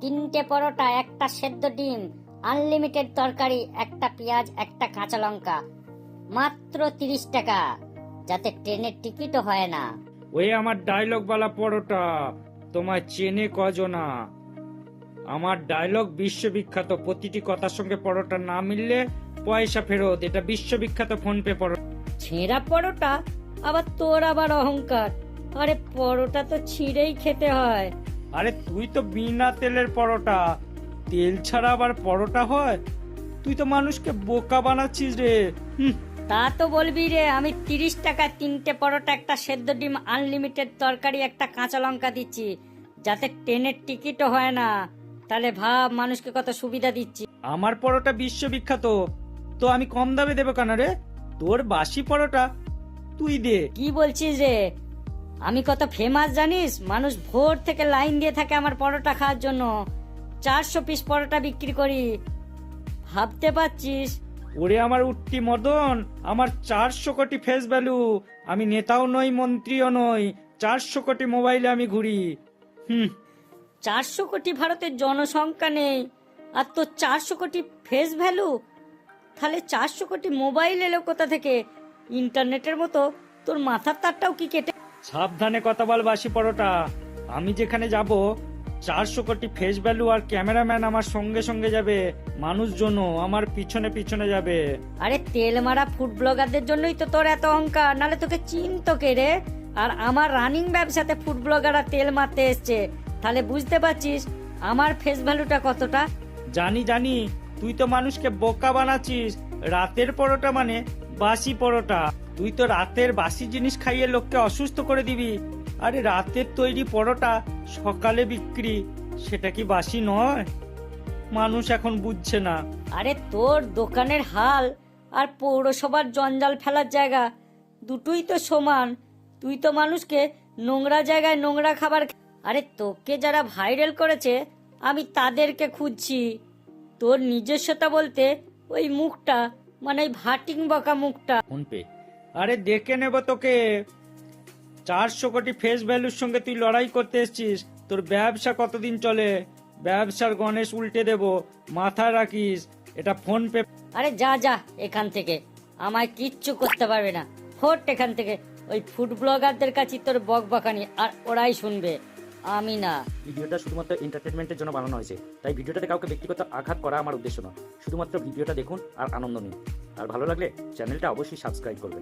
তিনটে পরোটা, একটা সেদ্ধ ডিম, আনলিমিটেড তরকারি, একটা পেঁয়াজ, একটা কাঁচা লঙ্কা, মাত্র 30 টাকা, যাতে ট্রেনের টিকিটও হয় না। ওই আমার ডায়লগ বালা পরোটা তোমায় চেনে কজনা। আমার ডায়লগ বিশ্ববিখ্যাত, প্রতিটি কথার সঙ্গে পরোটা না মিললে পয়সা ফেরত। এটা বিশ্ববিখ্যাত ফোন পে পরোটা। ছেঁড়া পরোটা? আবার তোর আবার অহংকার। আরে পরোটা তো ছিঁড়েই খেতে হয়। আরে তুই তো বিনা তেলের পরোটা, তেল ছাড়া আবার পরোটা হয়? তুই তো মানুষকে বোকা বানাচ্ছিস রে। তা তো বলবি রে, আমি 30 টাকা তিনটে পরোটা, একটা সেদ্ধ ডিম, আনলিমিটেড তরকারি, একটা কাঁচা লঙ্কা দিচ্ছি, যাতে ট্রেনের টিকিটও হয় না। তাহলে ভাব মানুষকে কত সুবিধা দিচ্ছি। আমার পরোটা বিশ্ববিখ্যাত, তো আমি কম দামে দেবো কেন রে? তোর বাসি পরোটা তুই দে। কি বলছিস রে? আমি কত ফেমাস জানিস? মানুষ ভোর থেকে লাইন দিয়ে থাকে আমার পরোটা খাওয়ার জন্য। 400 পিস পরোটা বিক্রি করি, ভাবতে পারছিস? ওরে আমার উঠতি মদন, আমার 400 কোটি ফেস ভ্যালু। আমি নেতাও নই, মন্ত্রীও নই, 400 কোটি মোবাইলে আমি ঘুরি। 400 কোটি ভারতের জনসংখ্যা নেই, আর তোর 400 কোটি ফেস ভ্যালু? তাহলে 400 কোটি মোবাইল এলো কোথা থেকে? ইন্টারনেটের মতো তোর মাথার তারটাও কি কেটে? সাবধানে কথা বল বাসি পরোটা। আমি যেখানে যাব 400 কোটি ফেস ভ্যালু আর ক্যামেরাম্যান আমার সঙ্গে সঙ্গে যাবে, মানুষজনও আমার পিছনে পিছনে যাবে। আরে তেল মারা ফুড ব্লগারদের জন্যই তো তোর এত অহংকার, নালে তোকে চিনতো কে রে? আর আমার রানিং ব্যবসাতে ফুড ব্লগাররা তেল মারতে এসছে, তাহলে বুঝতে পারছিস আমার ফেস ভ্যালুটা কতটা। জানি জানি, তুই তো মানুষকে বোকা বানাচ্ছিস। রাতের পরোটা মানে বাসি পরোটা। তুই তো রাতের বাসি জিনিস খাইয়ে লোককে অসুস্থ করে দিবি। আরে রাতের তৈরি পরোটা সকালে বিক্রি, সেটা কি বাসি নয়? মানুষ এখন বুঝছে না। আরে তোর দোকানের হাল আর পৌরসভার জঞ্জাল ফেলার জায়গা দুটোই তো সমান। তুই তো মানুষকে নোংরা জায়গায় নোংরা খাবার আরে তোকে যারা ভাইরাল করেছে আমি তাদেরকে খুঁজছি। তোর নিজস্বতা বলতে ওই মুখটা, মানে ওই ভাটিং বকা মুখটা। ফোনপে, আরে দেখে নেব তোকে। 400 কোটি ফেস ভ্যালুর সঙ্গে তুই লড়াই করতে এসছিস। তোর ব্যবসা কতদিন চলে? ব্যবসার গণেশ উল্টে দেব, মাথায় রাখিস। এটা ফোন পে। আরে যা যা এখান থেকে, আমায় কিচ্ছু করতে পারবে না। ফোট এখান থেকে। ওই ফুড ব্লগারদের কাছে তোর বক বকানি, আর ওরাই শুনবে, আমি না। ভিডিওটা শুধুমাত্র এন্টারটেনমেন্টের জন্য বানানো হয়েছে, তাই ভিডিওটাতে কাউকে ব্যক্তিগত আঘাত করা আমার উদ্দেশ্য নয়। শুধুমাত্র ভিডিওটা দেখুন আর আনন্দ নিন। আর ভালো লাগলে চ্যানেলটা অবশ্যই সাবস্ক্রাইব করবেন।